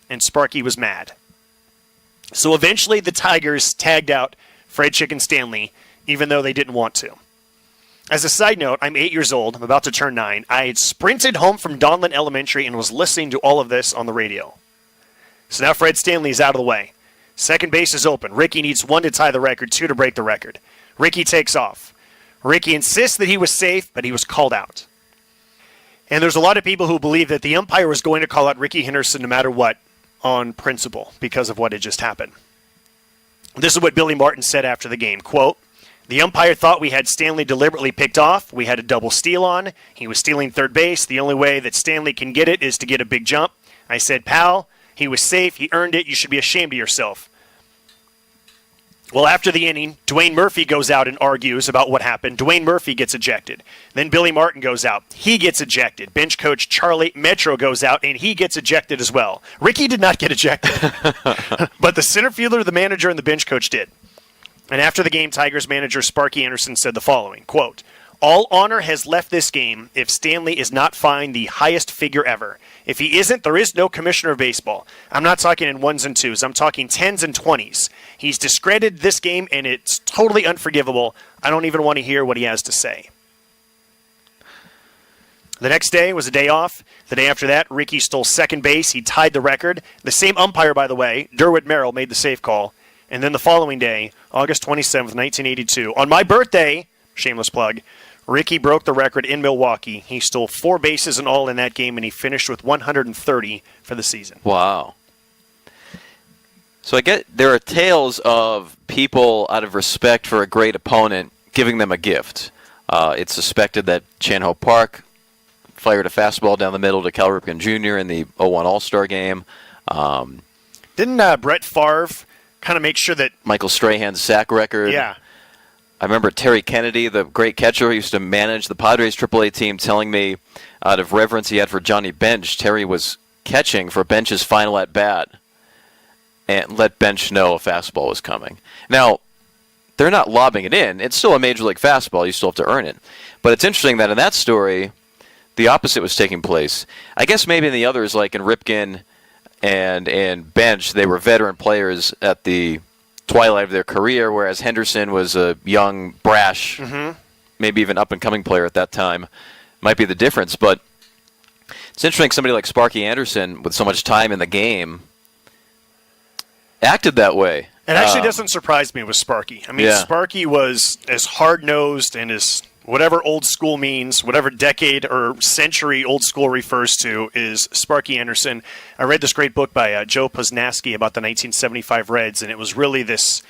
And Sparky was mad. So eventually the Tigers tagged out Fred Chicken Stanley, even though they didn't want to. As a side note, I'm 8 years old. I'm about to turn 9. I had sprinted home from Donlin Elementary and was listening to all of this on the radio. So now Fred Stanley is out of the way. Second base is open. Ricky needs 1 to tie the record, 2 to break the record. Ricky takes off. Ricky insists that he was safe, but he was called out. And there's a lot of people who believe that the umpire was going to call out Ricky Henderson no matter what on principle because of what had just happened. This is what Billy Martin said after the game. Quote, the umpire thought we had Stanley deliberately picked off. We had a double steal on. He was stealing third base. The only way that Stanley can get it is to get a big jump. I said, pal, he was safe. He earned it. You should be ashamed of yourself. Well, after the inning, Dwayne Murphy goes out and argues about what happened. Dwayne Murphy gets ejected. Then Billy Martin goes out. He gets ejected. Bench coach Charlie Metro goes out, and he gets ejected as well. Ricky did not get ejected, but the center fielder, the manager, and the bench coach did. And after the game, Tigers manager Sparky Anderson said the following, quote, "All honor has left this game if Stanley is not fined the highest figure ever. If he isn't, there is no commissioner of baseball. I'm not talking in ones and twos. I'm talking tens and 20s. He's discredited this game, and it's totally unforgivable. I don't even want to hear what he has to say." The next day was a day off. The day after that, Ricky stole second base. He tied the record. The same umpire, by the way, Derwood Merrill, made the safe call. And then the following day, August 27th, 1982, on my birthday, shameless plug, Ricky broke the record in Milwaukee. He stole 4 bases in all in that game, and he finished with 130 for the season. Wow. So I get there are tales of people out of respect for a great opponent giving them a gift. It's suspected that Chan-Ho Park fired a fastball down the middle to Cal Ripken Jr. in the 01 All-Star game. Didn't Brett Favre kind of make sure that Michael Strahan's sack record? Yeah. I remember Terry Kennedy, the great catcher who used to manage the Padres AAA team, telling me out of reverence he had for Johnny Bench, Terry was catching for Bench's final at-bat and let Bench know a fastball was coming. Now, they're not lobbing it in. It's still a major league fastball. You still have to earn it. But it's interesting that in that story, the opposite was taking place. I guess maybe in the others, like in Ripken and Bench, they were veteran players at the twilight of their career, whereas Henderson was a young, brash, maybe even up-and-coming player at that time. Might be the difference, but it's interesting somebody like Sparky Anderson, with so much time in the game, acted that way. It actually doesn't surprise me with Sparky. I mean, Yeah. Sparky was as hard-nosed and as whatever old school means, whatever decade or century old school refers to, is Sparky Anderson. I read this great book by Joe Posnanski about the 1975 Reds, and it was really this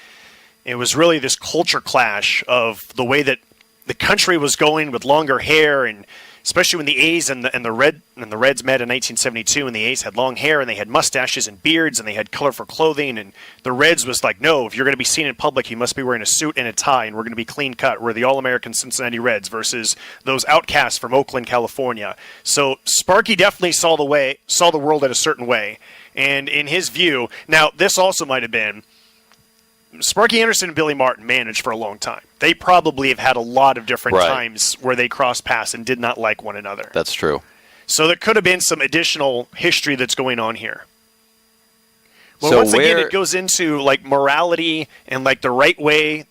culture clash of the way that the country was going with longer hair, and especially when the A's and the Reds met in 1972, and the A's had long hair and they had mustaches and beards and they had colorful clothing, and the Reds was like, no, if you're going to be seen in public, you must be wearing a suit and a tie, and we're going to be clean cut. We're the All-American Cincinnati Reds versus those outcasts from Oakland, California. So Sparky definitely saw the world in a certain way, and in his view, now this also might have been. Sparky Anderson and Billy Martin managed for a long time. They probably have had a lot of different times where they crossed paths and did not like one another. That's true. So there could have been some additional history that's going on here. Well, So once again, where- it goes into like morality and like the right way,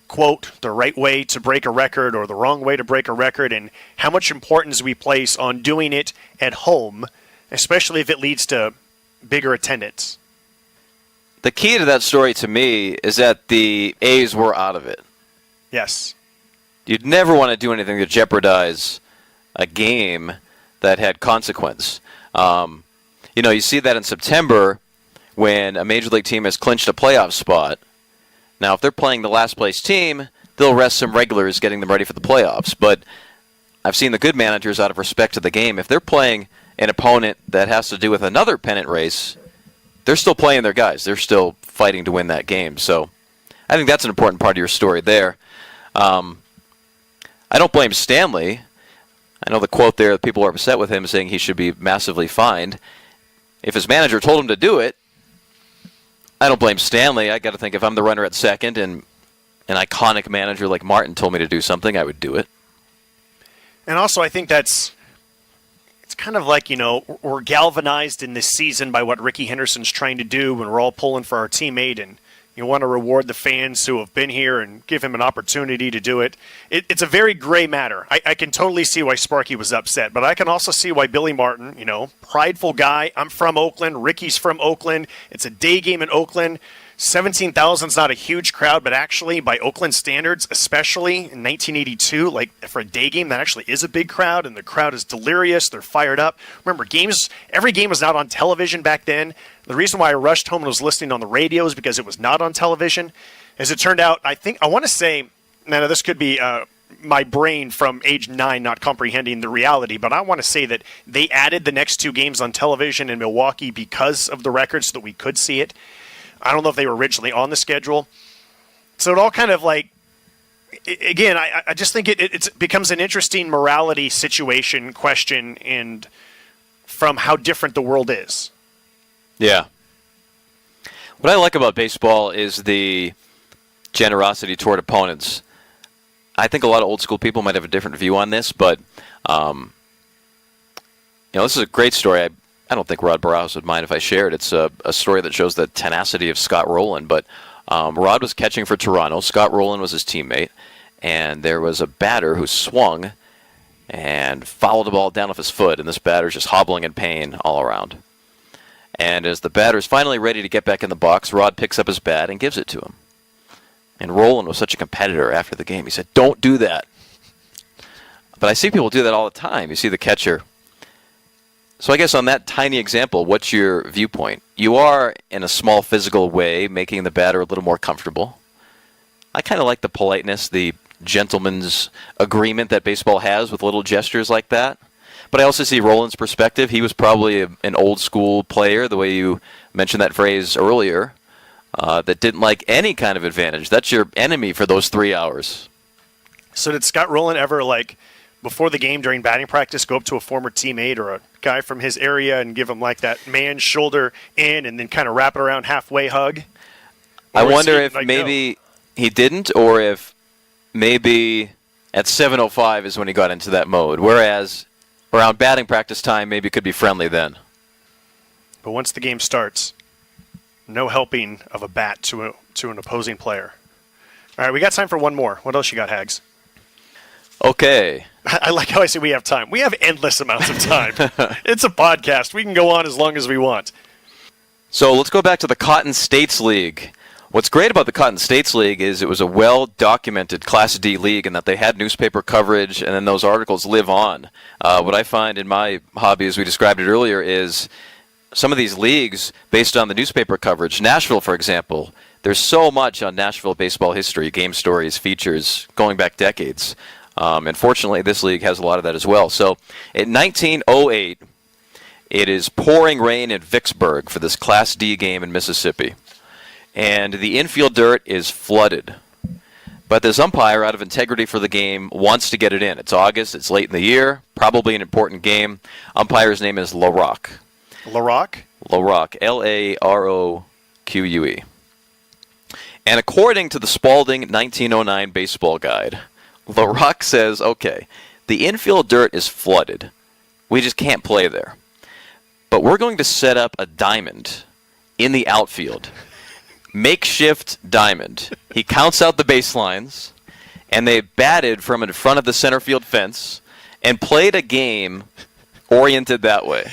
quote, the right way to break a record or the wrong way to break a record, and how much importance we place on doing it at home, especially if it leads to bigger attendance. The key to that story to me is that the A's were out of it. Yes. You'd never want to do anything to jeopardize a game that had consequence. You see that in September when a major league team has clinched a playoff spot. Now, if they're playing the last place team, they'll rest some regulars getting them ready for the playoffs. But I've seen the good managers, out of respect to the game, if they're playing an opponent that has to do with another pennant race, they're still playing their guys. They're still fighting to win that game. So I think that's an important part of your story there. I don't blame Stanley. I know the quote there, people are upset with him saying he should be massively fined. If his manager told him to do it, I don't blame Stanley. I got to think if I'm the runner at second and an iconic manager like Martin told me to do something, I would do it. And also, I think it's kind of like, we're galvanized in this season by what Ricky Henderson's trying to do when we're all pulling for our teammate, and you want to reward the fans who have been here and give him an opportunity to do it. It's a very gray matter. I can totally see why Sparky was upset, but I can also see why Billy Martin, prideful guy. I'm from Oakland. Ricky's from Oakland. It's a day game in Oakland. 17,000 is not a huge crowd, but actually, by Oakland standards, especially in 1982, like for a day game, that actually is a big crowd, and the crowd is delirious. They're fired up. Remember, every game was not on television back then. The reason why I rushed home and was listening on the radio is because it was not on television. As it turned out, I want to say, now this could be my brain from age 9 not comprehending the reality, but I want to say that they added the next 2 games on television in Milwaukee because of the record so that we could see it. I don't know if they were originally on the schedule, So it all kind of like, again, I just think it becomes an interesting morality situation question, and from how different the world is. Yeah. What I like about baseball is the generosity toward opponents. I think a lot of old school people might have a different view on this, but this is a great story. I don't think Rod Barraus would mind if I shared. It's a story that shows the tenacity of Scott Rowland. But Rod was catching for Toronto. Scott Rowland was his teammate, and there was a batter who swung and fouled the ball down off his foot, and this batter's just hobbling in pain all around. And as the batter's finally ready to get back in the box, Rod picks up his bat and gives it to him. And Rowland was such a competitor after the game. He said, "Don't do that." But I see people do that all the time. You see the catcher. So I guess on that tiny example, what's your viewpoint? You are, in a small physical way, making the batter a little more comfortable. I kind of like the politeness, the gentleman's agreement that baseball has with little gestures like that. But I also see Rowland's perspective. He was probably an old school player, the way you mentioned that phrase earlier, that didn't like any kind of advantage. That's your enemy for those 3 hours. So did Scott Rowland ever, before the game during batting practice, go up to a former teammate or a guy from his area and give him that man's shoulder in and then kind of wrap it around halfway hug? I wonder if maybe he didn't, or if maybe at 7:05 is when he got into that mode, whereas around batting practice time, maybe it could be friendly then. But once the game starts, no helping of a bat to an opposing player. All right, we got time for one more. What else you got, Hags? Okay. I like how I say we have time. We have endless amounts of time. It's a podcast. We can go on as long as we want. So let's go back to the Cotton States League. What's great about the Cotton States League is it was a well-documented Class D league in that they had newspaper coverage, and then those articles live on. What I find in my hobby, as we described it earlier, is some of these leagues, based on the newspaper coverage. Nashville, for example, there's so much on Nashville baseball history, game stories, features, going back decades. And fortunately, this league has a lot of that as well. So in 1908, it is pouring rain in Vicksburg for this Class D game in Mississippi. And the infield dirt is flooded. But this umpire, out of integrity for the game, wants to get it in. It's August. It's late in the year. Probably an important game. Umpire's name is LaRoque. LaRoque? LaRoque. LaRoque. And according to the Spalding 1909 baseball guide, LaRoque says, okay, the infield dirt is flooded. We just can't play there. But we're going to set up a diamond in the outfield. Makeshift diamond. He counts out the baselines, and they batted from in front of the center field fence and played a game oriented that way.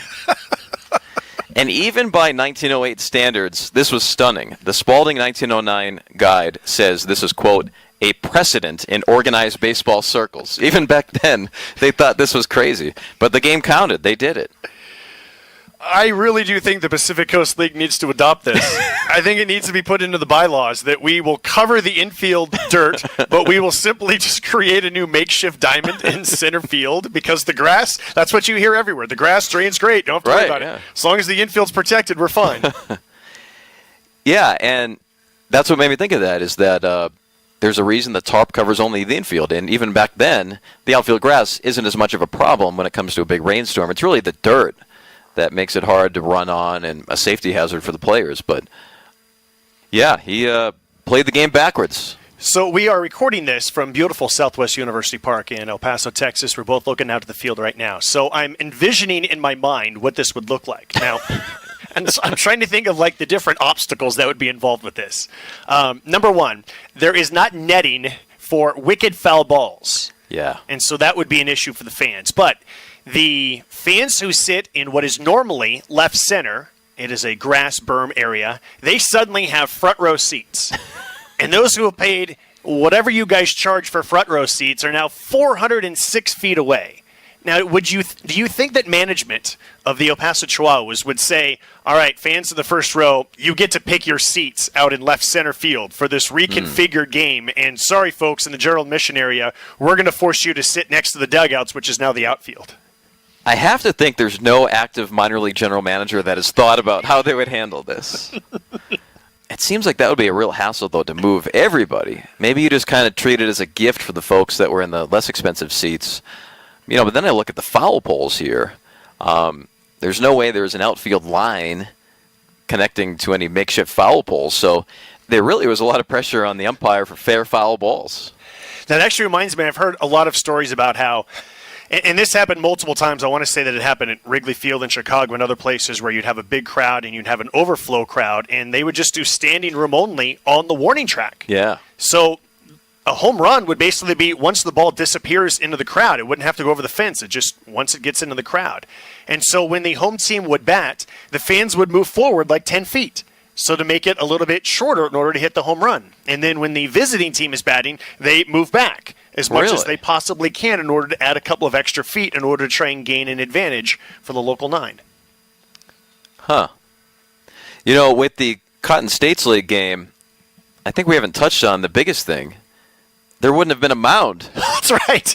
And even by 1908 standards, this was stunning. The Spalding 1909 guide says this is, quote, a precedent in organized baseball circles. Even back then, they thought this was crazy. But the game counted. They did it. I really do think the Pacific Coast League needs to adopt this. I think it needs to be put into the bylaws that we will cover the infield dirt, but we will simply just create a new makeshift diamond in center field because the grass, that's what you hear everywhere. The grass drains great. Don't have to worry about it. As long as the infield's protected, we're fine. Yeah, and that's what made me think of that, is that there's a reason the tarp covers only the infield. And even back then, the outfield grass isn't as much of a problem when it comes to a big rainstorm. It's really the dirt that makes it hard to run on and a safety hazard for the players. But, yeah, he played the game backwards. So we are recording this from beautiful Southwest University Park in El Paso, Texas. We're both looking out at the field right now. So I'm envisioning in my mind what this would look like. Now, and so I'm trying to think of the different obstacles that would be involved with this. Number one, there is not netting for wicked foul balls. Yeah. And so that would be an issue for the fans. But the fans who sit in what is normally left center, it is a grass berm area, they suddenly have front row seats. And those who have paid whatever you guys charge for front row seats are now 406 feet away. Now, do you think that management of the El Paso Chihuahuas would say, all right, fans of the first row, you get to pick your seats out in left center field for this reconfigured game, and sorry, folks, in the general admission area, we're going to force you to sit next to the dugouts, which is now the outfield? I have to think there's no active minor league general manager that has thought about how they would handle this. It seems like that would be a real hassle, though, to move everybody. Maybe you just kind of treat it as a gift for the folks that were in the less expensive seats. But then I look at the foul poles here. There's no way there's an outfield line connecting to any makeshift foul poles. So there really was a lot of pressure on the umpire for fair foul balls. That actually reminds me, I've heard a lot of stories about how, and this happened multiple times. I want to say that it happened at Wrigley Field in Chicago and other places where you'd have a big crowd and you'd have an overflow crowd, and they would just do standing room only on the warning track. Yeah. So a home run would basically be once the ball disappears into the crowd. It wouldn't have to go over the fence. It just, once it gets into the crowd. And so when the home team would bat, the fans would move forward like 10 feet. So to make it a little bit shorter in order to hit the home run. And then when the visiting team is batting, they move back as much as they possibly can in order to add a couple of extra feet in order to try and gain an advantage for the local 9. Huh. With the Cotton States League game, I think we haven't touched on the biggest thing. There wouldn't have been a mound. That's right.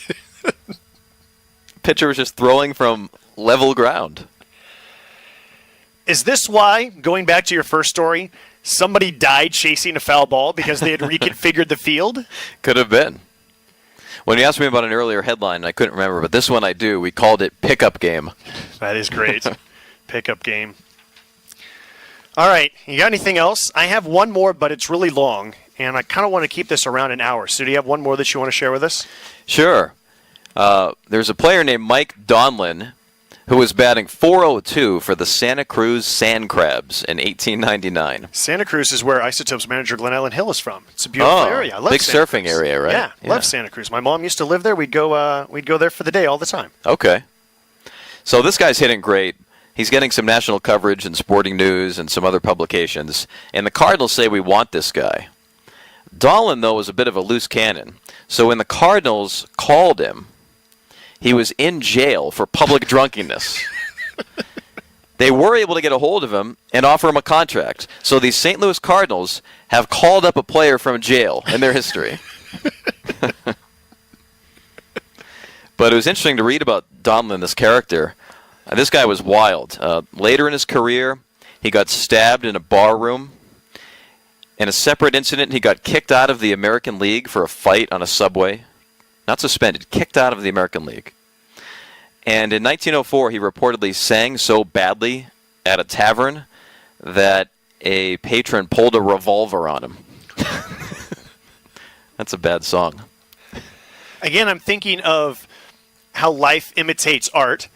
Pitcher was just throwing from level ground. Is this why, going back to your first story, somebody died chasing a foul ball because they had reconfigured the field? Could have been. When you asked me about an earlier headline, I couldn't remember, but this one I do. We called it Pickup Game. That is great. Pickup game. All right. You got anything else? I have one more, but it's really long, and I kind of want to keep this around an hour. So do you have one more that you want to share with us? Sure. There's a player named Mike Donlin who was batting .402 for the Santa Cruz Sand Crabs in 1899. Santa Cruz is where Isotopes manager Glenn Allen Hill is from. It's a beautiful area. I love big Santa surfing Cruz. area, right? Yeah, love Santa Cruz. My mom used to live there. We'd go there for the day all the time. Okay. So this guy's hitting great. He's getting some national coverage in Sporting News and some other publications. And the Cardinals say we want this guy. Donlin, though, was a bit of a loose cannon. So when the Cardinals called him, he was in jail for public drunkenness. They were able to get a hold of him and offer him a contract. So the St. Louis Cardinals have called up a player from jail in their history. But it was interesting to read about Donlin, this character. This guy was wild. Later in his career, he got stabbed in a bar room. In a separate incident, he got kicked out of the American League for a fight on a subway. Not suspended, kicked out of the American League. And in 1904, he reportedly sang so badly at a tavern that a patron pulled a revolver on him. That's a bad song. Again, I'm thinking of how life imitates art.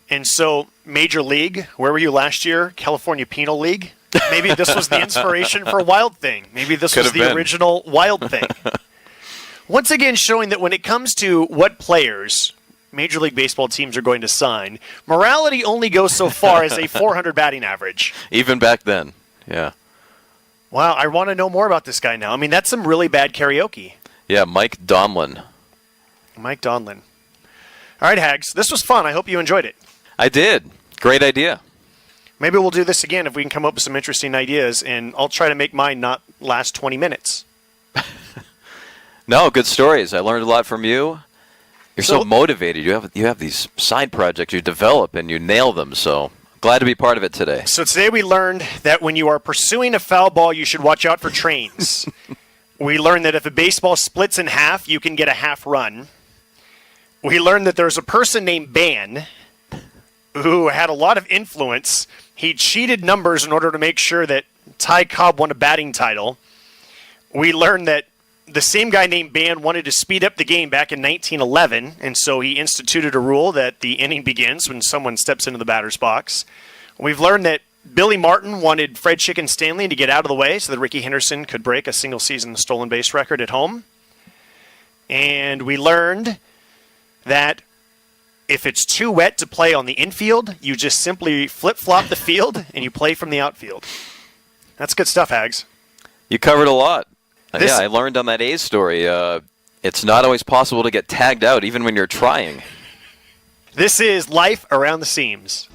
And so, Major League, where were you last year? California Penal League? Maybe this was the inspiration for Wild Thing. Maybe this was the original Wild Thing. Once again, showing that when it comes to what players Major League Baseball teams are going to sign, morality only goes so far as a 400 batting average. Even back then, yeah. Wow, I want to know more about this guy now. I mean, that's some really bad karaoke. Yeah, Mike Donlin. Mike Donlin. All right, Hags, this was fun. I hope you enjoyed it. I did. Great idea. Maybe we'll do this again if we can come up with some interesting ideas, and I'll try to make mine not last 20 minutes. No, good stories. I learned a lot from you. You're so motivated. You have these side projects you develop and you nail them. So glad to be part of it today. So today we learned that when you are pursuing a foul ball, you should watch out for trains. We learned that if a baseball splits in half, you can get a half run. We learned that there's a person named Ban who had a lot of influence. He cheated numbers in order to make sure that Ty Cobb won a batting title. We learned that the same guy named Ban wanted to speed up the game back in 1911, and so he instituted a rule that the inning begins when someone steps into the batter's box. We've learned that Billy Martin wanted Fred Chicken Stanley to get out of the way so that Ricky Henderson could break a single-season stolen base record at home. And we learned that if it's too wet to play on the infield, you just simply flip-flop the field and you play from the outfield. That's good stuff, Hags. You covered a lot. Yeah, I learned on that A's story, it's not always possible to get tagged out even when you're trying. This is Life Around the Seams.